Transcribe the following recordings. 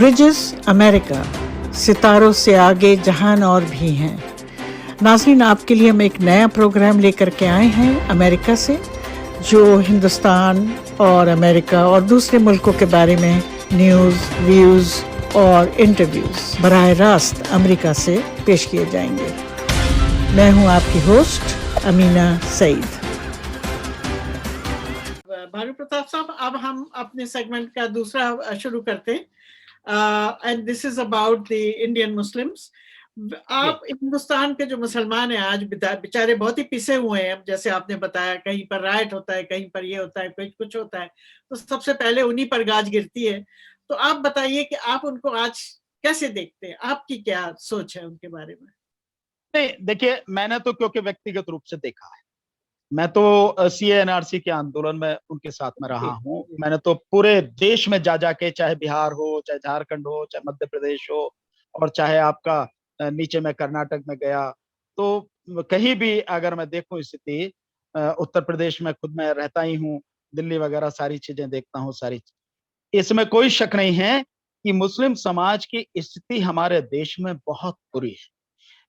Bridges America, सितारों से आगे जहान और भी हैं। नाज़रीन, आपके लिए हम एक नया प्रोग्राम लेकर के आए हैं अमेरिका से, जो हिंदुस्तान और अमेरिका और दूसरे मुल्कों के बारे में न्यूज़, व्यूज़ और इंटरव्यूज़ बराह रास्त अमेरिका से पेश किए जाएंगे। मैं हूं आपकी होस्ट अमीना सईद। भानु प्रताप साहब, अब हम अपने सेगमेंट का दूसरा शुरू करते हैं, and this is about the Indian Muslims. आप हिंदुस्तान के जो मुसलमान हैं आज बेचारे बहुत ही पिसे हुए हैं। जैसे आपने बताया, कहीं पर राइट होता है, कहीं पर ये होता है, कहीं कुछ होता है, तो सबसे पहले उन्हीं पर गाज गिरती है। तो आप बताइए कि आप उनको आज कैसे देखते हैं, आपकी क्या सोच है उनके बारे में? नहीं, देखिए, मैंने तो क्योंकि व्यक्तिगत रूप से देखा है, मैं तो सीएनआरसी के आंदोलन में उनके साथ में रहा हूँ। मैंने तो पूरे देश में जा जाके, चाहे बिहार हो, चाहे झारखंड हो, चाहे मध्य प्रदेश हो, और चाहे आपका नीचे में कर्नाटक में गया, तो कहीं भी अगर मैं देखूं स्थिति, उत्तर प्रदेश में खुद मैं रहता ही हूँ, दिल्ली वगैरह सारी चीजें देखता हूँ, इसमें कोई शक नहीं है कि मुस्लिम समाज की स्थिति हमारे देश में बहुत बुरी है।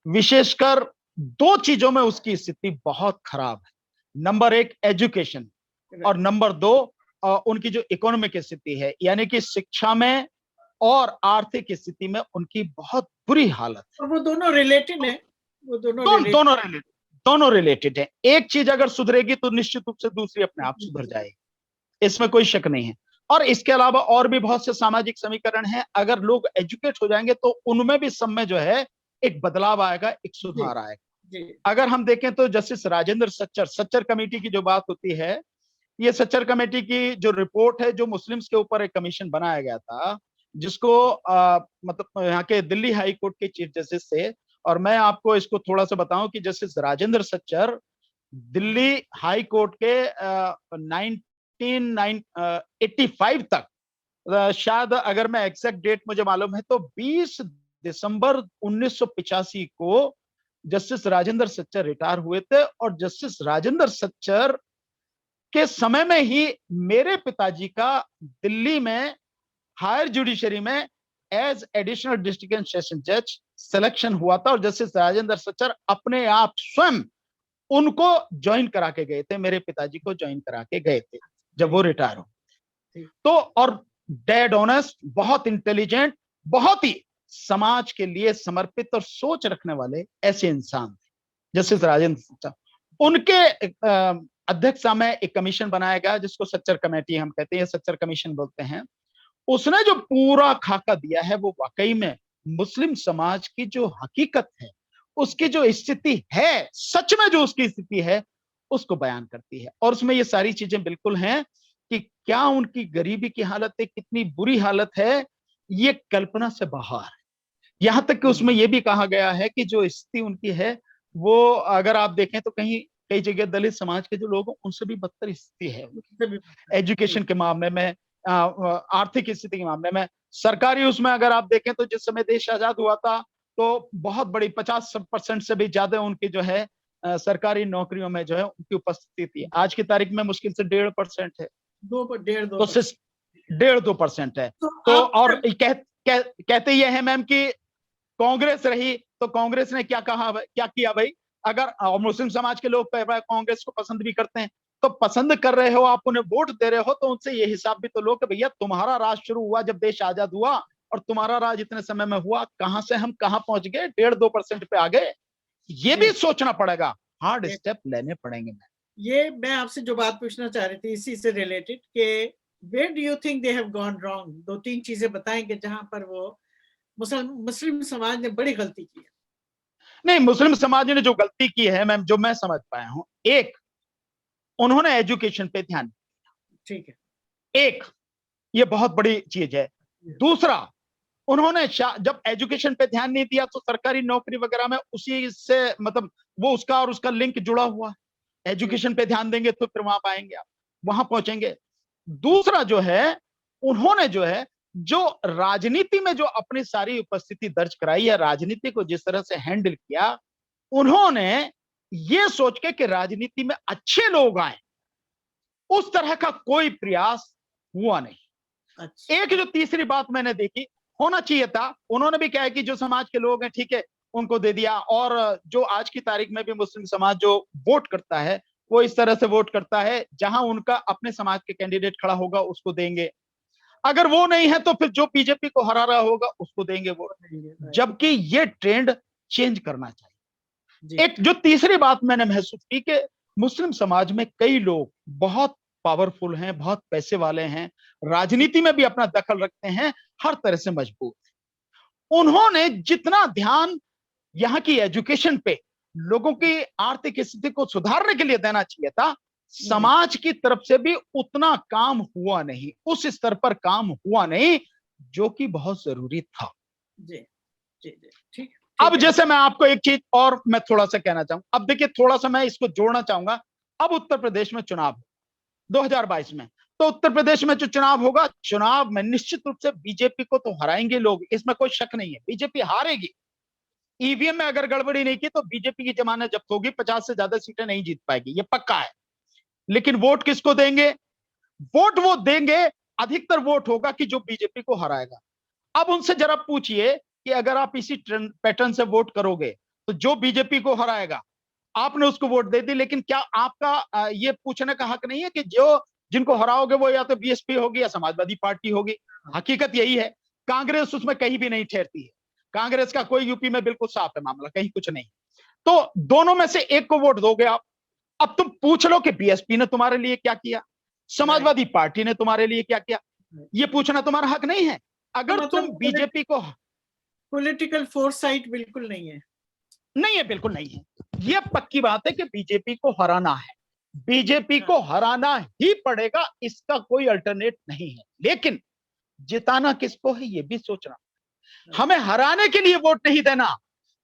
विशेषकर दो चीजों में उसकी स्थिति बहुत खराब है। नंबर एक, एजुकेशन, और नंबर दो, उनकी जो इकोनॉमिक स्थिति है, यानी कि शिक्षा में और आर्थिक स्थिति में उनकी बहुत बुरी हालत है। और वो दोनों रिलेटेड है, वो दोनों रिलेटेड है। एक चीज अगर सुधरेगी तो निश्चित रूप से दूसरी अपने आप सुधर जाएगी, इसमें कोई शक नहीं है। और इसके अलावा और भी बहुत से सामाजिक समीकरण हैं। अगर लोग एजुकेट हो जाएंगे तो उनमें भी सब में जो है एक बदलाव आएगा, एक सुधार आएगा। अगर हम देखें तो जस्टिस राजेंद्र सच्चर कमेटी की जो बात होती है, ये सच्चर कमेटी की जो रिपोर्ट है, जो मुस्लिम्स के ऊपर एक कमीशन बनाया गया था, जिसको मतलब यहाँ के दिल्ली हाई कोर्ट के चीफ जस्टिस थे। और मैं आपको इसको थोड़ा सा बताऊं कि justice Rajendra Sachar Delhi high court के 1985 तक, शायद अगर मैं एग्जैक्ट डेट मुझे मालूम है तो 20 दिसंबर 1985 को जस्टिस राजेंद्र सच्चर रिटायर हुए थे। और जस्टिस राजेंद्र सच्चर के समय में ही मेरे पिताजी का दिल्ली में हायर जुडिशरी में as additional district and session जज सिलेक्शन हुआ था। और जस्टिस राजेंद्र सच्चर अपने आप स्वयं उनको ज्वाइन करा के गए थे, मेरे पिताजी को ज्वाइन करा के गए थे जब वो रिटायर हो। तो और डेड ऑनेस्ट, बहुत इंटेलिजेंट, बहुत ही समाज के लिए समर्पित और सोच रखने वाले ऐसे इंसान थे जस्टिस राजेंद्र सच्चर। उनके अध्यक्षता में एक कमीशन बनाया गया, जिसको सच्चर कमेटी हम कहते हैं, सच्चर कमीशन बोलते हैं। उसने जो पूरा खाका दिया है, वो वाकई में मुस्लिम समाज की जो हकीकत है, उसकी जो स्थिति है, सच में जो उसकी स्थिति है, उसको बयान करती है। और उसमें ये सारी चीजें बिल्कुल हैं कि क्या उनकी गरीबी की हालत है, कितनी बुरी हालत है, ये कल्पना से बाहर है। यहां तक कि उसमें यह भी कहा गया है कि जो स्थिति उनकी है, वो अगर आप देखें तो कहीं कई जगह दलित समाज के जो लोग हैं, उनसे भी बदतर स्थिति है एजुकेशन के मामले में, आर्थिक स्थिति के मामले में। सरकारी उसमें अगर आप देखें तो जिस समय देश आजाद हुआ था, तो बहुत बड़ी 50% से भी ज्यादा उनकी जो है सरकारी नौकरियों में जो है उनकी उपस्थिति थी। आज की तारीख में मुश्किल से 1.5% है, 1.5-2% है। तो और कहते ये है मैम कि कांग्रेस रही तो कांग्रेस ने क्या कहा, क्या किया भाई? अगर मुस्लिम समाज के लोग कांग्रेस को पसंद भी करते हैं, तो पसंद कर रहे हो, आप उन्हें वोट दे रहे हो, तो उनसे ये हिसाब भी तो लो कि भैया तुम्हारा राज शुरू हुआ जब देश आजाद हुआ, और तुम्हारा राज इतने समय में हुआ, कहां से हम कहां पहुंच गए, 1.5-2% पे आ गए। ये भी सोचना पड़ेगा, हार्ड स्टेप लेने पड़ेंगे। ये मैं आपसे जो बात पूछना चाह रही थी इसी से रिलेटेड, कि where do you think they have gone wrong? 2-3 चीजें बताएंगे जहां पर वो मुस्लिम समाज ने बड़ी गलती की है। नहीं, मुस्लिम समाज ने जो गलती की है मैम, जो मैं समझ पाया हूं, एक, उन्होंने एजुकेशन पे ध्यान दिया। ठीक है, एक, ये बहुत बड़ी चीज है। दूसरा, उन्होंने जब एजुकेशन पे ध्यान नहीं दिया तो सरकारी नौकरी वगैरह में उसी से मतलब वो उसका और उसका लिंक जुड़ा हुआ है। एजुकेशन पे ध्यान देंगे तो फिर वहां पाएंगे, आप वहां पहुंचेंगे। दूसरा जो है, उन्होंने जो है जो राजनीति में जो अपनी सारी उपस्थिति दर्ज कराई है, राजनीति को जिस तरह से हैंडल किया, उन्होंने ये सोच के कि राजनीति में अच्छे लोग आए, उस तरह का कोई प्रयास हुआ नहीं। एक जो तीसरी बात मैंने देखी, होना चाहिए था। उन्होंने भी क्या है कि जो समाज के लोग हैं ठीक है उनको दे दिया, और जो आज की तारीख में भी मुस्लिम समाज जो वोट करता है वो इस तरह से वोट करता है, जहां उनका अपने समाज के कैंडिडेट खड़ा होगा उसको देंगे, अगर वो नहीं है तो फिर जो बीजेपी को हरा रहा होगा उसको देंगे वोट। जबकि ये ट्रेंड चेंज करना चाहिए। एक जो तीसरी बात मैंने महसूस की कि मुस्लिम समाज में कई लोग बहुत पावरफुल हैं, बहुत पैसे वाले हैं, राजनीति में भी अपना दखल रखते हैं, हर तरह से मजबूत हैं। उन्होंने जितना ध्यान यहाँ की एजुकेशन पे, लोगों की आर्थिक स्थिति को सुधारने के लिए देना चाहिए था, समाज की तरफ से भी उतना काम हुआ नहीं, उस स्तर पर काम हुआ नहीं जो कि बहुत जरूरी था। जी जी जी ठीक। अब जैसे मैं आपको एक चीज और मैं थोड़ा सा कहना चाहूंगा, अब देखिए थोड़ा सा मैं इसको जोड़ना चाहूंगा। अब उत्तर प्रदेश में चुनाव 2022 में, तो उत्तर प्रदेश में जो चुनाव होगा, चुनाव में निश्चित रूप से बीजेपी को तो हराएंगे लोग, इसमें कोई शक नहीं है, बीजेपी हारेगी। ईवीएम में अगर गड़बड़ी नहीं की तो बीजेपी की जमानत जब्त होगी, 50 से ज्यादा सीटें नहीं जीत पाएगी, ये पक्का है। लेकिन वोट किसको देंगे? वोट वो देंगे, अधिकतर वोट होगा कि जो बीजेपी को हराएगा। अब उनसे जरा पूछिए कि अगर आप इसी पैटर्न से वोट करोगे तो जो बीजेपी को हराएगा आपने उसको वोट दे दी, लेकिन क्या आपका ये पूछने का हक नहीं है कि जो जिनको हराओगे वो या तो बीएसपी होगी या समाजवादी पार्टी होगी? हकीकत यही है, कांग्रेस उसमें कहीं भी नहीं ठहरती है, कांग्रेस का कोई यूपी में बिल्कुल साफ है मामला, कहीं कुछ नहीं। तो दोनों में से एक को वोट दोगे आप। अब तुम पूछ लो कि बीएसपी ने तुम्हारे लिए क्या किया, समाजवादी पार्टी ने तुम्हारे लिए क्या किया, ये पूछना तुम्हारा हक नहीं है। अगर तुम बीजेपी को, पॉलिटिकल फोरसाइट बिल्कुल नहीं है, नहीं है, बिल्कुल नहीं है। यह पक्की बात है कि बीजेपी को हराना है, बीजेपी को हराना ही पड़ेगा, इसका कोई अल्टरनेट नहीं है। लेकिन जिताना किसको है ये भी सोचना। हमें हराने के लिए वोट नहीं देना,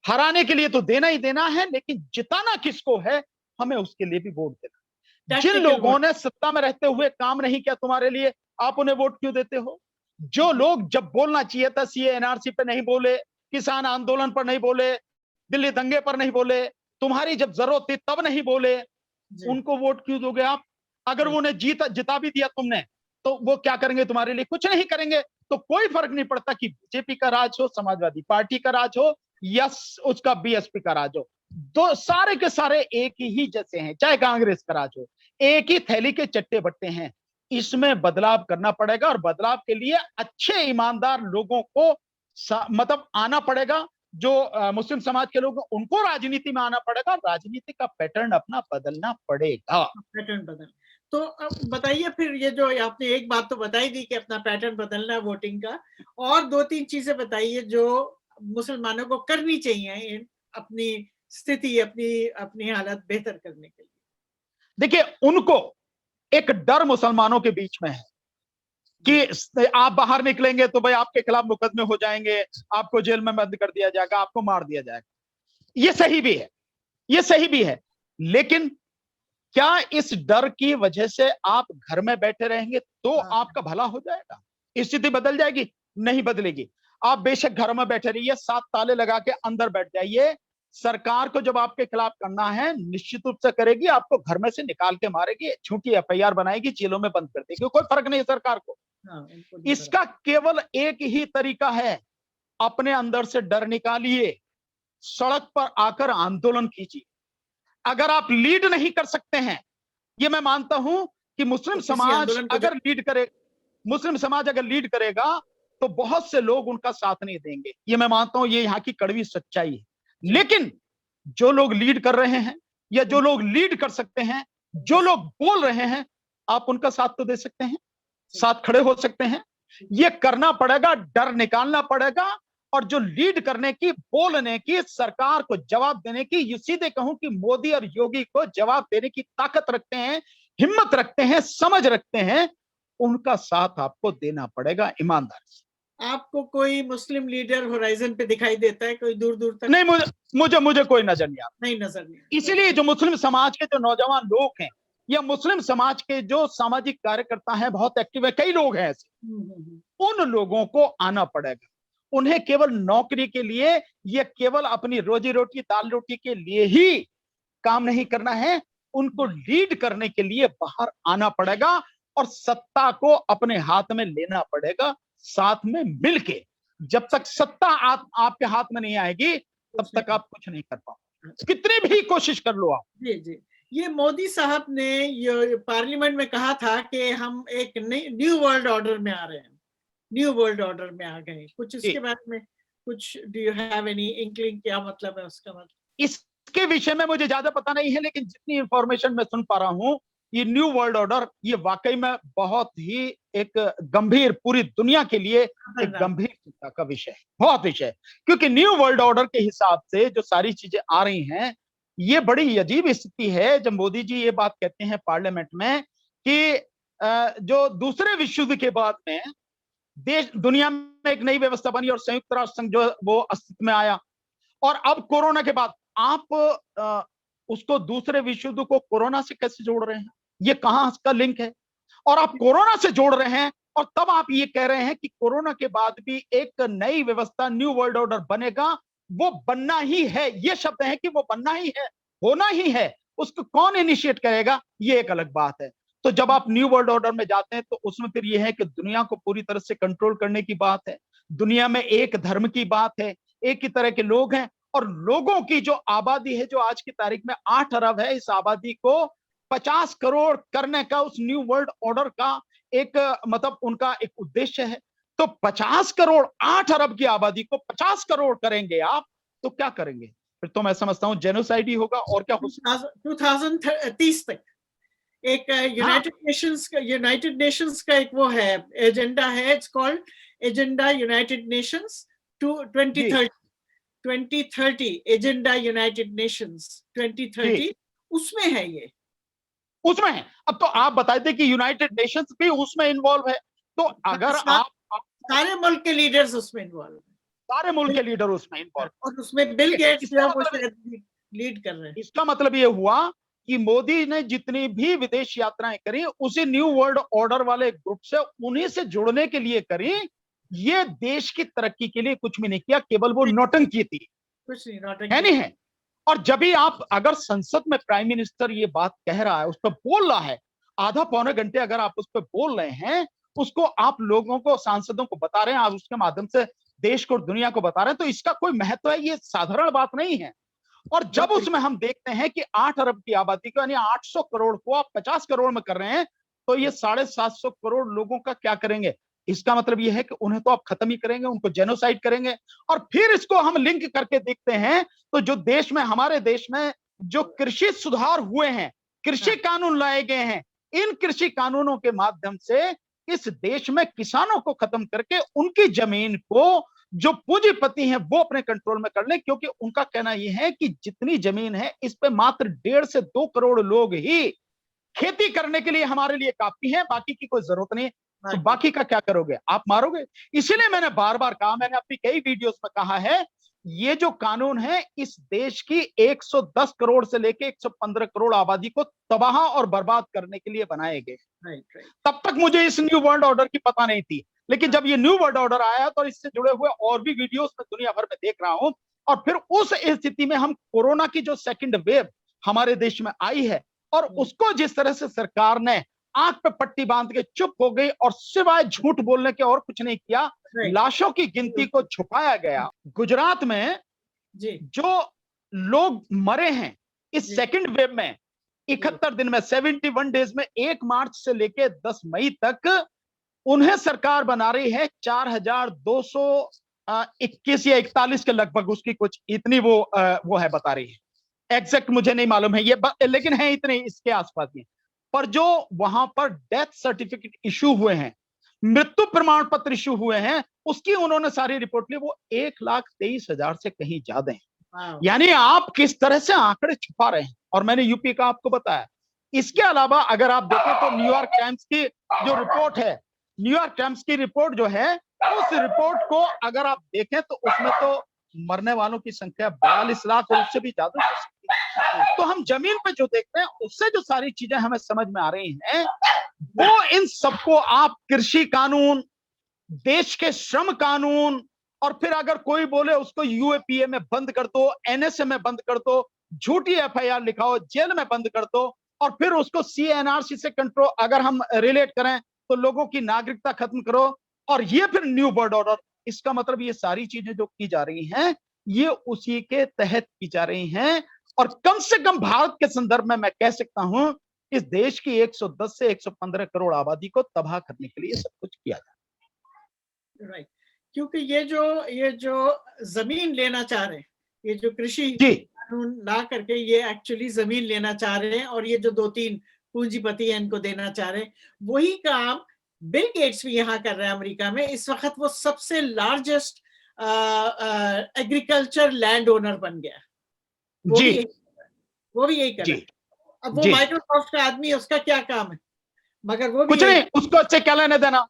हराने के लिए तो देना ही देना है, लेकिन जिताना किसको है हमें उसके लिए भी वोट देना। जिन लोगों ने सत्ता में रहते हुए काम नहीं किया तुम्हारे लिए, आप उन्हें वोट क्यों देते हो? जो लोग जब बोलना चाहिए था सीए एनआरसी पे नहीं बोले, किसान आंदोलन पर नहीं बोले, दिल्ली दंगे पर नहीं बोले, तुम्हारी जब जरूरत थी तब नहीं बोले, उनको वोट क्यों दोगे आप? अगर उन्हें जिता भी दिया तुमने तो वो क्या करेंगे तुम्हारे लिए? कुछ नहीं करेंगे। तो कोई फर्क नहीं पड़ता कि बीजेपी का राज हो, समाजवादी पार्टी का राज हो या उसका बीएसपी का राज हो, दो सारे के सारे एक ही जैसे हैं। चाहे कांग्रेस का राज हो, एक ही थैली के चट्टे बट्टे हैं। इसमें बदलाव करना पड़ेगा, और बदलाव के लिए अच्छे ईमानदार लोगों को मतलब आना पड़ेगा। जो मुस्लिम समाज के लोग उनको राजनीति में आना पड़ेगा, राजनीति का पैटर्न अपना बदलना पड़ेगा। पैटर्न बदल। तो अब बताइए फिर, ये जो आपने एक बात तो बताई दी कि अपना पैटर्न बदलना है वोटिंग का, और दो तीन चीजें बताइए जो मुसलमानों को करनी चाहिए अपनी स्थिति, अपनी अपनी हालत बेहतर करने के लिए। देखिए, उनको एक डर मुसलमानों के बीच में है कि आप बाहर निकलेंगे तो भाई आपके खिलाफ मुकदमे हो जाएंगे, आपको जेल में बंद कर दिया जाएगा, आपको मार दिया जाएगा। ये सही भी है, ये सही भी है, लेकिन क्या इस डर की वजह से आप घर में बैठे रहेंगे तो आपका भला हो जाएगा? स्थिति बदल जाएगी? नहीं बदलेगी। आप बेशक घर में बैठे रहिए, 7 ताले लगा के अंदर बैठ जाइए, सरकार को जब आपके खिलाफ करना है निश्चित रूप से करेगी, आपको घर में से निकाल के मारेगी, झूठी एफआईआर बनाएगी, जेलों में बंद कर देगी, कोई फर्क नहीं है सरकार को। इसका केवल एक ही तरीका है, अपने अंदर से डर निकालिए, सड़क पर आकर आंदोलन कीजिए। अगर आप लीड नहीं कर सकते हैं, ये मैं मानता हूं कि मुस्लिम समाज अगर लीड करे, मुस्लिम समाज अगर लीड करेगा तो बहुत से लोग उनका साथ नहीं देंगे, ये मैं मानता हूं, ये यहां की कड़वी सच्चाई है। लेकिन जो लोग लीड कर रहे हैं या जो लोग लीड कर सकते हैं, जो लोग बोल रहे हैं, आप उनका साथ तो दे सकते हैं, साथ खड़े हो सकते हैं। ये करना पड़ेगा, डर निकालना पड़ेगा, और जो लीड करने की, बोलने की, सरकार को जवाब देने की, ये सीधे कहूं कि मोदी और योगी को जवाब देने की ताकत रखते हैं, हिम्मत रखते हैं, समझ रखते हैं, उनका साथ आपको देना पड़ेगा ईमानदारी से। आपको कोई मुस्लिम लीडर होराइजन पे दिखाई देता है कोई दूर दूर तक? नहीं, मुझे कोई नजर नहीं आता। नहीं, नजर नहीं। इसीलिए जो मुस्लिम समाज के जो नौजवान लोग हैं या मुस्लिम समाज के जो सामाजिक कार्यकर्ता हैं, बहुत एक्टिव है, कई लोग हैं ऐसे, उन लोगों को आना पड़ेगा। उन्हें केवल नौकरी के लिए या केवल अपनी रोजी रोटी, दाल रोटी के लिए ही काम नहीं करना है, उनको लीड करने के लिए बाहर आना पड़ेगा और सत्ता को अपने हाथ में लेना पड़ेगा, साथ में मिलके। जब तक सत्ता आपके हाथ में नहीं आएगी तब तक आप कुछ नहीं कर पाओगे, कितनी भी कोशिश कर लो आप। जी जी, ये मोदी साहब ने ये पार्लियामेंट में कहा था कि हम एक न्यू वर्ल्ड ऑर्डर में आ रहे हैं, न्यू वर्ल्ड ऑर्डर में आ गए। कुछ इसके बारे में कुछ, do you have any inkling, क्या मतलब है उसका? मतलब इसके विषय में मुझे ज्यादा पता नहीं है, लेकिन जितनी इंफॉर्मेशन मैं सुन पा रहा हूं, ये न्यू वर्ल्ड ऑर्डर ये वाकई में बहुत ही एक गंभीर, पूरी दुनिया के लिए एक गंभीर चिंता का विषय है, बहुत विषय। क्योंकि न्यू वर्ल्ड ऑर्डर के हिसाब से जो सारी चीजें आ रही हैं, ये बड़ी अजीब स्थिति है जब मोदी जी ये बात कहते हैं पार्लियामेंट में कि जो दूसरे विश्व युद्ध के बाद में देश दुनिया में एक नई व्यवस्था बनी और संयुक्त राष्ट्र संघ जो वो अस्तित्व में आया, और अब कोरोना के बाद आप उसको दूसरे विश्व युद्ध को कोरोना से कैसे जोड़ रहे हैं? ये कहां इसका लिंक है? और आप कोरोना से जोड़ रहे हैं और तब आप ये कह रहे हैं कि कोरोना के बाद भी एक नई व्यवस्था, न्यू वर्ल्ड ऑर्डर बनेगा। वो बनना ही है, ये शब्द है कि वो बनना ही है, होना ही है। उसको कौन इनिशिएट करेगा, ये एक अलग बात है। तो जब आप न्यू वर्ल्ड ऑर्डर में जाते हैं तो उसमें फिर यह है कि दुनिया को पूरी तरह से कंट्रोल करने की बात है, दुनिया में एक धर्म की बात है, एक ही तरह के लोग हैं, और लोगों की जो आबादी है, जो आज की तारीख में 8 अरब है, इस आबादी को 50 करोड़ करने का उस न्यू वर्ल्ड ऑर्डर का एक मतलब उनका एक उद्देश्य है। तो 50 करोड़, 8 अरब की आबादी को 50 करोड़ करेंगे आप, तो क्या करेंगे? फिर तो मैं समझता हूं जेनोसाइड ही होगा, और क्या हो सकता है। 2030 तक एक यूनाइटेड नेशंस का एक वो है, एजेंडा है, it's called agenda United Nations two 2030 agenda United Nations 2030, उसमें है ये, उसमें है। अब तो आप बताए थे कि यूनाइटेड नेशंस भी उसमें इन्वॉल्व है, तो अगर आप सारे मुल्क के लीडर्स उसमें इन्वॉल्व है, सारे मुल्क के लीडर उसमें इन्वॉल्व, और उसमें बिल गेट्स जो वो शायद लीड कर रहे हैं। इसका मतलब ये हुआ कि मोदी ने जितनी भी विदेश यात्राएं करी उसी न्यू वर्ल्ड ऑर्डर वाले ग्रुप से, उन्हीं से जुड़ने के लिए करी। ये देश की तरक्की के लिए कुछ भी नहीं किया, केवल वो नौटंकी थी, कुछ नहीं, है नहीं है। और जब भी आप अगर संसद में प्राइम मिनिस्टर ये बात कह रहा है, उस पर बोल रहा है, आधा पौने घंटे अगर आप उस पर बोल रहे हैं, उसको आप लोगों को, सांसदों को बता रहे हैं, आप उसके माध्यम से देश को, दुनिया को बता रहे हैं, तो इसका कोई महत्व है, ये साधारण बात नहीं है। और जब उसमें हम देखते हैं कि 8 अरब की आबादी को, यानी 800 करोड़ को आप 50 करोड़ में कर रहे हैं, तो ये 750 करोड़ लोगों का क्या करेंगे? इसका मतलब यह है कि उन्हें तो आप खत्म ही करेंगे, उनको जेनोसाइड करेंगे। और फिर इसको हम लिंक करके देखते हैं, तो जो देश में, हमारे देश में जो कृषि सुधार हुए हैं, कृषि कानून लाए गए हैं, इन कृषि कानूनों के माध्यम से इस देश में किसानों को खत्म करके उनकी जमीन को जो पूंजीपति हैं वो अपने कंट्रोल में कर लें, क्योंकि उनका कहना यह है कि जितनी जमीन है इस पे मात्र 1.5 से 2 करोड़ लोग ही खेती करने के लिए हमारे लिए काफी है, बाकी की कोई जरूरत नहीं। तो बाकी का क्या करोगे? आप मारोगे। इसीलिए मैंने बार बार कहा, मैंने अपनी कई वीडियोस में कहा है, ये जो कानून है इस देश की 110 करोड़ से लेके 115 करोड़ आबादी को तबाह और बर्बाद करने के लिए बनाए गए। तब तक मुझे इस न्यू वर्ल्ड ऑर्डर की पता नहीं थी, लेकिन जब ये न्यू वर्ल्ड ऑर्डर आया तो इससे जुड़े हुए और भी वीडियोस में दुनिया भर में देख रहा हूं। और फिर उस स्थिति में हम कोरोना की जो सेकंड वेव हमारे देश में आई है, और उसको जिस तरह से सरकार ने आंख पे पट्टी बांध के चुप हो गई और सिवाय झूठ बोलने के और कुछ नहीं किया, लाशों की गिनती को छुपाया गया। गुजरात में जो लोग मरे हैं इस सेकंड वेव में 71 दिन में, 71 डेज में, 1 मार्च से लेके 10 मई तक, उन्हें सरकार बना रही है 4221 या 41 के लगभग, उसकी कुछ इतनी वो है बता रही है, एग्जैक्ट मुझे नहीं मालूम है ये, लेकिन है इतने इसके आसपास में। पर जो वहां पर डेथ सर्टिफिकेट इशू हुए हैं, मृत्यु प्रमाण पत्र इशू हुए हैं, उसकी उन्होंने सारी रिपोर्ट ली, वो 1,23,000 से कहीं ज्यादा हैं। यानी आप किस तरह से आंकड़े छुपा रहे हैं। और मैंने यूपी का आपको बताया। इसके अलावा अगर आप देखें तो न्यूयॉर्क टाइम्स की जो रिपोर्ट है, न्यूयॉर्क टाइम्स की रिपोर्ट जो है, उस रिपोर्ट को अगर आप देखें तो उसमें तो मरने वालों की संख्या 42 लाख और उससे भी ज्यादा हो सकती है। तो हम जमीन पे जो देखते हैं उससे जो सारी चीजें हमें समझ में आ रही हैं, वो इन सबको आप कृषि कानून, देश के श्रम कानून, और फिर अगर कोई बोले उसको यूएपीए में बंद कर दो, एनएसए में बंद कर दो, झूठी एफआईआर लिखाओ, जेल में बंद कर दो, और फिर उसको सीएनआरसी से कंट्रोल अगर हम रिलेट करें तो लोगों की नागरिकता खत्म करो, और ये फिर न्यू वर्ल्ड ऑर्डर इसका मतलब ये सारी चीजें जो की जा रही हैं ये उसी के तहत की जा रही हैं। और कम से कम भारत के संदर्भ में मैं कह सकता हूं इस देश की 110 से 115 करोड़ आबादी को तबाह करने के लिए सब कुछ किया जा राइट, क्योंकि ये जो जमीन लेना चाह रहे हैं, ये जो कृषि जी कानून ला करके ये एक्चुअली जमीन लेना चाह रहे हैं, और ये जो 2-3 पूंजीपति हैं इनको देना चाह रहे हैं, वही काम बिल गेट्स भी यहाँ कर रहे हैं अमेरिका में। इस वक्त वो सबसे लार्जेस्ट एग्रीकल्चर लैंड ओनर बन गया। वो जी भी वो भी यही कर जी रहा है। अब वो जी माइक्रोसॉफ्ट का आदमी है, उसका क्या काम है, मगर वो भी कुछ यही। नहीं, उसको अच्छे क्या लेने देना।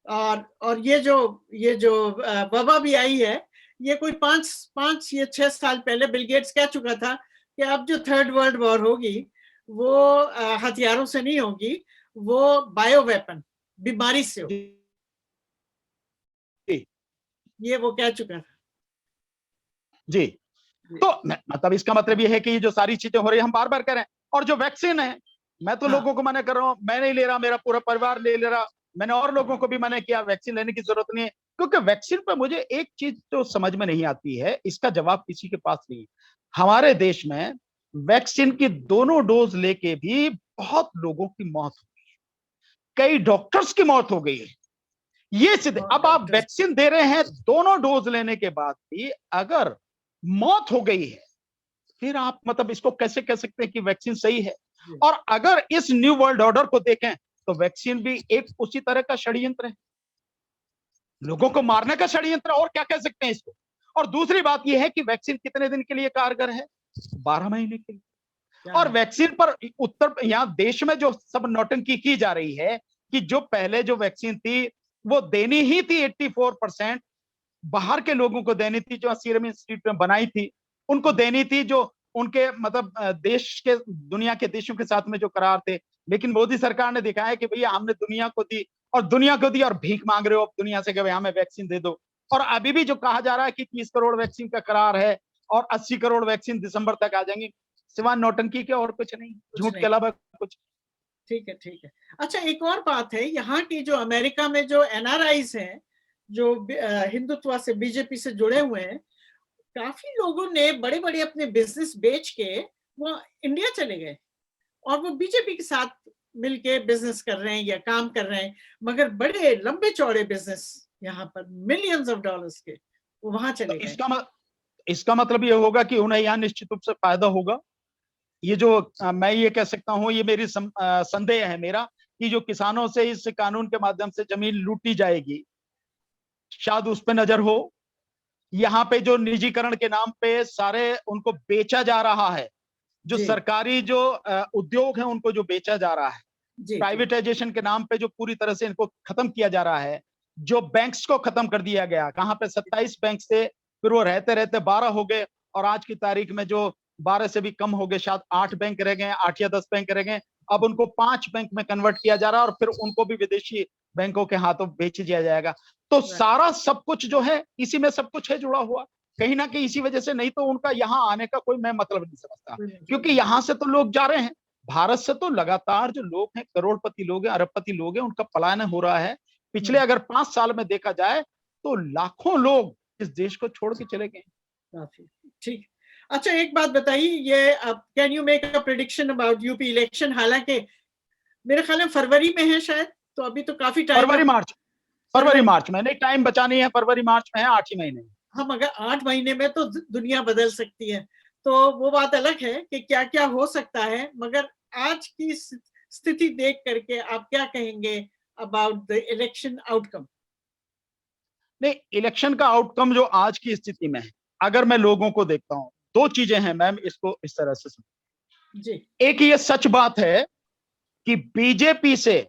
और ये जो वबा भी आई है, ये कोई 5 या 6 साल पहले बिल गेट्स कह चुका था कि अब जो थर्ड वर्ल्ड वॉर होगी वो हथियारों से नहीं होगी, वो बायो वेपन, बीमारी से हो। जी ये वो कह चुका था। जी तो मतलब इसका मतलब ये है कि ये जो सारी चीजें हो रही है हम बार बार कह रहे हैं। और जो वैक्सीन है, मैं तो लोगों को मना कर रहा हूं, मैं नहीं ले रहा, मेरा पूरा परिवार ले रहा, मैंने और लोगों को भी मना किया, वैक्सीन लेने की जरूरत नहीं है। क्योंकि वैक्सीन पर मुझे एक चीज तो समझ में नहीं आती है, इसका जवाब किसी के पास नहीं है। हमारे देश में वैक्सीन की दोनों डोज लेके भी बहुत लोगों की मौत हो गई है, कई डॉक्टर्स की मौत हो गई है। ये सिद्ध, अब आप वैक्सीन दे रहे हैं, दोनों डोज लेने के बाद भी अगर मौत हो गई है, फिर आप मतलब इसको कैसे कह सकते हैं कि वैक्सीन सही है। और अगर इस न्यू वर्ल्ड ऑर्डर को देखें तो वैक्सीन भी एक उसी तरह का षड्यंत्र है, लोगों को मारने का षड्यंत्र, और क्या कह सकते हैं इसको। और दूसरी बात यह है कि वैक्सीन कितने दिन के लिए कारगर है, 12 महीने के लिए। और वैक्सीन पर उत्तर यहां देश में जो सब नौटंकी की जा रही है कि जो पहले जो वैक्सीन थी वो देनी ही थी 84%, बाहर के लोगों को देनी थी, जो सीरम इंस्टीट्यूट में बनाई थी उनको देनी थी, जो उनके मतलब देश के दुनिया के देशों के साथ में जो करार थे। लेकिन मोदी सरकार ने दिखाया कि भैया हमने दुनिया को दी, और दुनिया को दी और भीख मांग रहे हो अब दुनिया से कि भाई हमें वैक्सीन दे दो। और अभी भी जो कहा जा रहा है कि 30 करोड़ वैक्सीन का करार है और 80 करोड़ वैक्सीन दिसंबर तक आ जाएंगी, सिवाय नौटंकी के और कुछ नहीं, झूठ के अलावा कुछ। ठीक है, ठीक है। अच्छा, एक और बात है, यहाँ की जो अमेरिका में जो एनआरआईज हैं, जो हिंदुत्व से, बीजेपी से जुड़े हुए हैं, काफी लोगों ने बड़े बड़े अपने बिजनेस बेच के वो इंडिया चले गए, और वो बीजेपी के साथ मिलके बिजनेस कर रहे हैं या काम कर रहे हैं, मगर बड़े लंबे चौड़े बिजनेस यहाँ पर मिलियंस ऑफ डॉलर्स के, वो वहां चले गए। इसका मतलब ये होगा कि उन्हें यहाँ निश्चित रूप से फायदा होगा। ये जो मैं ये कह सकता हूं, ये मेरी संदेह है मेरा, कि जो किसानों से इस कानून के माध्यम से जमीन लूटी जाएगी, शायद उस पर नजर हो। यहाँ पे जो निजीकरण के नाम पे सारे उनको बेचा जा रहा है, जो सरकारी जो उद्योग है उनको जो बेचा जा रहा है, प्राइवेटाइजेशन के नाम पे जो पूरी तरह से इनको खत्म किया जा रहा है, जो बैंक्स को खत्म कर दिया गया, कहां पे 27 बैंक से फिर वो रहते रहते 12 हो गए, और आज की तारीख में जो 12 से भी कम हो गए, शायद 8 बैंक रह गए, 8 या 10 बैंक रह गए। अब उनको 5 बैंक में कन्वर्ट किया जा रहा है और फिर उनको भी विदेशी बैंकों के हाथों बेच दिया जाएगा। तो सारा सब कुछ जो है इसी में सब कुछ है जुड़ा हुआ, कहीं ना कहीं इसी वजह से। नहीं तो उनका यहाँ आने का कोई मैं मतलब नहीं समझता, क्योंकि यहाँ से तो लोग जा रहे हैं, भारत से तो लगातार जो लोग हैं, करोड़पति लोग हैं, अरबपति लोग हैं, उनका पलायन हो रहा है। पिछले अगर 5 साल में देखा जाए तो लाखों लोग इस देश को छोड़ के चले गए। ठीक। अच्छा, एक बात बताइए, ये can you make a prediction about UP election? हालांकि मेरे ख्याल में फरवरी में है शायद, तो अभी तो काफी टाइम, फरवरी मार्च में नहीं, टाइम बचा नहीं है, फरवरी मार्च में है, 8 ही महीने। हम अगर 8 महीने में तो दुनिया बदल सकती है, तो वो बात अलग है कि क्या क्या हो सकता है, मगर आज की स्थिति देख करके आप क्या कहेंगे अबाउट द इलेक्शन आउटकम? नहीं, इलेक्शन का आउटकम जो आज की स्थिति में है, अगर मैं लोगों को देखता हूं, 2 चीजें हैं मैम, इसको इस तरह से जी। एक ये सच बात है कि बीजेपी से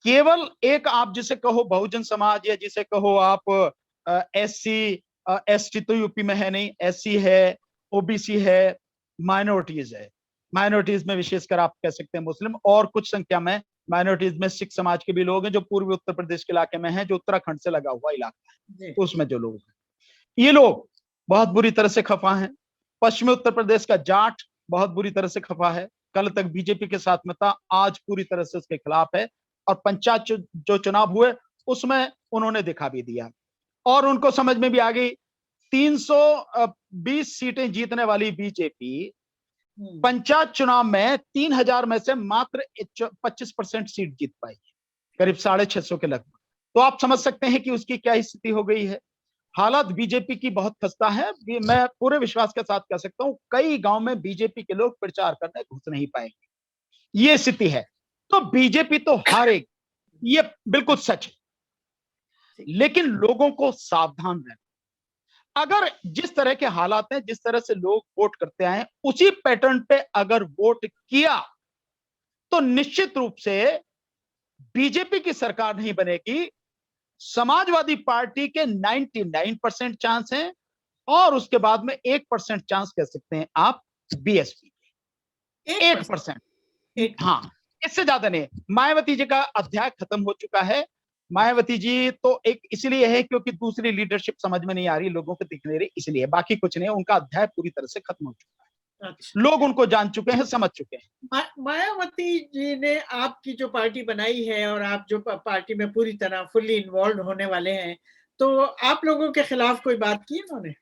केवल एक, आप जिसे कहो बहुजन समाज, या जिसे कहो आप एससी एसटी तो यूपी में है नहीं, एससी है, ओबीसी है, माइनॉरिटीज है। माइनॉरिटीज में विशेषकर आप कह सकते हैं मुस्लिम, और कुछ संख्या में माइनॉरिटीज में सिख समाज के भी लोग हैं, जो पूर्वी उत्तर प्रदेश के इलाके में हैं, जो उत्तराखंड से लगा हुआ इलाका है, उसमें जो लोग हैं, ये लोग बहुत बुरी तरह से खफा हैं। पश्चिमी उत्तर प्रदेश का जाट बहुत बुरी तरह से खफा है, कल तक बीजेपी के साथ में था, आज पूरी तरह से उसके खिलाफ है। और पंचायत जो चुनाव हुए उसमें उन्होंने दिखा भी दिया और उनको समझ में भी आ गई 320 सीटें जीतने वाली बीजेपी पंचायत चुनाव में 3000 में से मात्र 25% सीट जीत पाई, करीब 650 के लगभग। तो आप समझ सकते हैं कि उसकी क्या स्थिति हो गई है। हालात बीजेपी की बहुत खस्ता है। मैं पूरे विश्वास के साथ कह सकता हूं कई गांव में बीजेपी के लोग प्रचार करने घुस नहीं पाएंगे, ये स्थिति है। तो बीजेपी तो हारेगी, ये बिल्कुल सच है, लेकिन लोगों को सावधान रहना। अगर जिस तरह के हालात हैं, जिस तरह से लोग वोट करते आए, उसी पैटर्न पे अगर वोट किया तो निश्चित रूप से बीजेपी की सरकार नहीं बनेगी। समाजवादी पार्टी के 99% चांस हैं और उसके बाद में 1% चांस कह सकते हैं आप बीएसपी के। 1%, हाँ, इससे ज्यादा नहीं। मायावती जी का अध्याय खत्म हो चुका है। मायावती जी तो एक इसलिए है क्योंकि दूसरी लीडरशिप समझ में नहीं आ रही, लोगों को दिख नहीं रही, इसलिए, बाकी कुछ नहीं। उनका अध्याय पूरी तरह से खत्म हो चुका है। अच्छा। लोग उनको जान चुके हैं, समझ चुके हैं। मायावती जी ने आपकी जो पार्टी बनाई है और आप जो पार्टी में पूरी तरह फुल्ली इन्वॉल्व होने वाले हैं, तो आप लोगों के खिलाफ कोई बात की उन्होंने?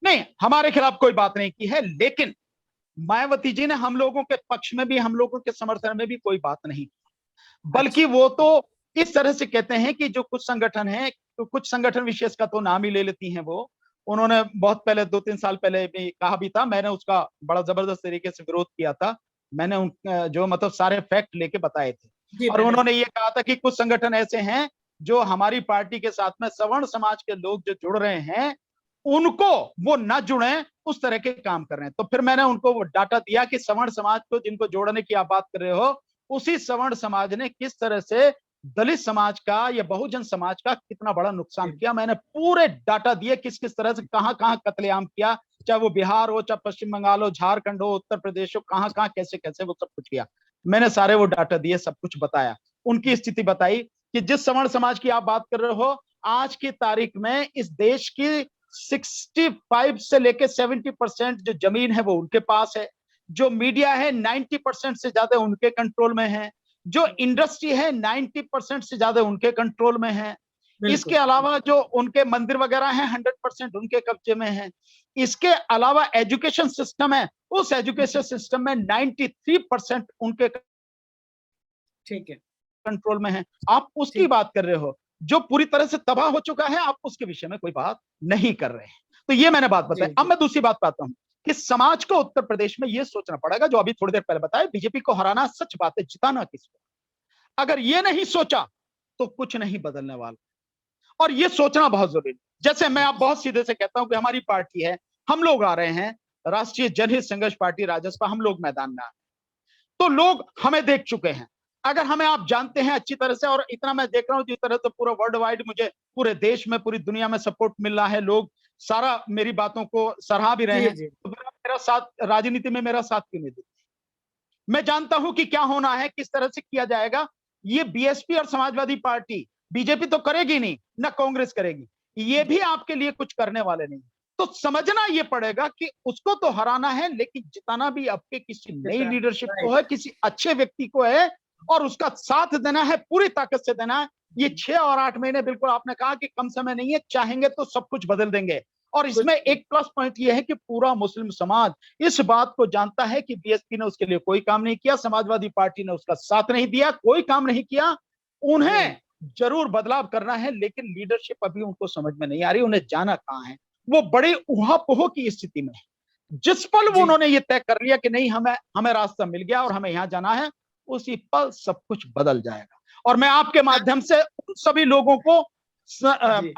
नहीं, हमारे खिलाफ कोई बात नहीं की है, लेकिन मायावती जी ने हम लोगों के पक्ष में भी, हम लोगों के समर्थन में भी कोई बात नहीं, बल्कि वो तो इस तरह से कहते हैं कि जो कुछ संगठन है, तो कुछ संगठन विशेष का तो नाम ही ले लेती हैं वो। उन्होंने बहुत पहले 2-3 साल पहले भी कहा भी था, मैंने उसका बड़ा जबरदस्त तरीके से विरोध किया था। मैंने उन जो मतलब सारे फैक्ट लेके बताए थे और उन्होंने ये कहा था कि कुछ संगठन ऐसे हैं जो हमारी पार्टी के साथ में सवर्ण समाज के लोग जो जुड़ रहे हैं उनको वो ना जुड़े, उस तरह के काम कर रहे हैं। तो फिर मैंने उनको वो डाटा दिया कि सवर्ण समाज को जिनको जोड़ने की आप बात कर रहे हो, उसी सवर्ण समाज ने किस तरह से दलित समाज का या बहुजन समाज का कितना बड़ा नुकसान किया। मैंने पूरे डाटा दिए किस किस तरह से कहां कहां कत्लेआम किया, चाहे वो बिहार हो, चाहे पश्चिम बंगाल हो, झारखंड हो, उत्तर प्रदेश हो, कहां कहां कैसे कैसे वो सब कुछ किया। मैंने सारे वो डाटा दिए, सब कुछ बताया, उनकी स्थिति बताई कि जिस सवर्ण समाज की आप बात कर रहे हो, आज की तारीख में इस देश की 65 से लेकर 70% जो जमीन है वो उनके पास है, जो मीडिया है 90% से ज्यादा उनके कंट्रोल में है, जो इंडस्ट्री है 90% से ज्यादा उनके कंट्रोल में है। इसके अलावा जो उनके मंदिर वगैरह हैं 100% उनके कब्जे में है। इसके अलावा एजुकेशन सिस्टम है, उस एजुकेशन सिस्टम में 93% उनके ठीक है कंट्रोल में है। आप उसकी बात कर रहे हो जो पूरी तरह से तबाह हो चुका है, आप उसके विषय में कोई बात नहीं कर रहे हैं। तो ये मैंने बात बताई। अब मैं दूसरी बात बताता हूं कि समाज को उत्तर प्रदेश में यह सोचना पड़ेगा, जो अभी थोड़ी देर पहले बताया, बीजेपी को हराना सच बात है, जिताना किसको। अगर ये नहीं सोचा तो कुछ नहीं बदलने वाला, और ये सोचना बहुत जरूरी। जैसे मैं आप बहुत सीधे से कहता हूं कि हमारी पार्टी है, हम लोग आ रहे हैं, राष्ट्रीय जनहित संघर्ष पार्टी राजसपा, हम लोग मैदान में आ रहे हैं, तो लोग हमें देख चुके हैं। अगर हमें आप जानते हैं अच्छी तरह से, और इतना मैं देख रहा हूं जिस तरह से पूरा वर्ल्ड वाइड मुझे पूरे देश में, पूरी दुनिया में सपोर्ट मिल रहा है, लोग सारा मेरी बातों को सराहा भी रहे हैं, तो मेरा साथ, राजनीति में मेरा साथ क्यों नहीं देते? मैं जानता हूं कि क्या होना है, किस तरह से किया जाएगा। ये बीएसपी और समाजवादी पार्टी, बीजेपी तो करेगी नहीं, ना कांग्रेस करेगी, ये भी आपके लिए कुछ करने वाले नहीं। तो समझना ये पड़ेगा कि उसको तो हराना है, लेकिन जिताना भी आपके किसी नई लीडरशिप को है, किसी अच्छे व्यक्ति को है, और उसका साथ देना है, पूरी ताकत से देना है। ये 6 और 8 महीने, बिल्कुल आपने कहा कि कम समय नहीं है, चाहेंगे तो सब कुछ बदल देंगे। और इसमें एक प्लस पॉइंट ये है कि पूरा मुस्लिम समाज इस बात को जानता है कि बीएसपी ने उसके लिए कोई काम नहीं किया, समाजवादी पार्टी ने उसका साथ नहीं दिया, कोई काम नहीं किया। उन्हें जरूर बदलाव करना है, लेकिन लीडरशिप अभी उनको समझ में नहीं आ रही, उन्हें जाना कहां है। वो बड़े उहापोह की स्थिति में है। जिस पल वो उन्होंने ये तय कर लिया कि नहीं, हमें रास्ता मिल गया और हमें यहां जाना है, उसी पल सब कुछ बदल जाएगा। और मैं आपके माध्यम से उन सभी लोगों को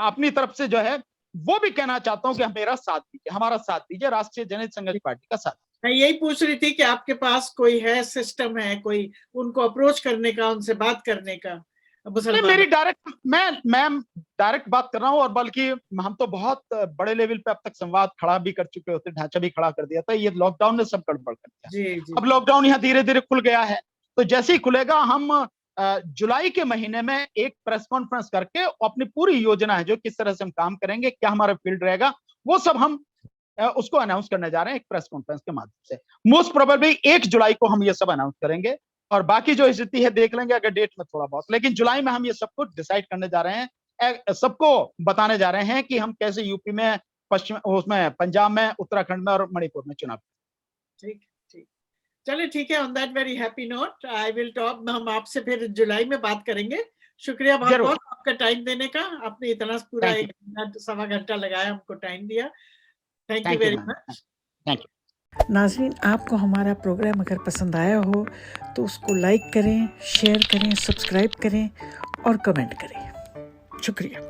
अपनी तरफ से जो है वो भी कहना चाहता हूं कि मेरा साथ दीजिए, हमारा साथ दीजिए, राष्ट्रीय जनहित संघर्ष पार्टी का साथ। मैं यही पूछ रही थी कि आपके पास कोई है, सिस्टम है, कोई उनको अप्रोच करने का, उनसे बात करने का? मेरी मैं डायरेक्ट बात कर रहा हूं, और बल्कि हम तो बहुत बड़े लेवल पे अब तक संवाद खड़ा भी कर चुके होते, ढांचा भी खड़ा कर दिया था। ये लॉकडाउन ने सब गड़बड़ कर दिया। अब लॉकडाउन यहाँ धीरे धीरे खुल गया है, तो जैसे ही खुलेगा, हम जुलाई के महीने में एक प्रेस कॉन्फ्रेंस करके अपनी पूरी योजना है, जो किस तरह से हम काम करेंगे, क्या हमारा फील्ड रहेगा, वो सब हम उसको अनाउंस करने जा रहे हैं एक प्रेस कॉन्फ्रेंस के माध्यम से। मोस्ट प्रोबेबली 1 जुलाई को हम ये सब अनाउंस करेंगे। और बाकी जो स्थिति है देख लेंगे अगर डेट में थोड़ा बहुत, लेकिन जुलाई में हम ये सब कुछ डिसाइड करने जा रहे हैं, सबको बताने जा रहे हैं कि हम कैसे यूपी में, पश्चिम उसमें, पंजाब में, उत्तराखंड में और मणिपुर में चुनाव। ठीक ठीक, चलिए ठीक है। On that very happy note I will talk, हम आपसे फिर जुलाई में बात करेंगे। शुक्रिया बहुत जरूर। बहुत आपका टाइम देने का, आपने इतना पूरा थैंक यू, 1 घंटा सवा घंटा लगाया, हमको टाइम दिया। Thank you thank you very ma'am, much. Thank you. नाज़रीन, आपको हमारा प्रोग्राम अगर पसंद आया हो तो उसको लाइक करें, शेयर करें, सब्सक्राइब करें और कमेंट करें। शुक्रिया।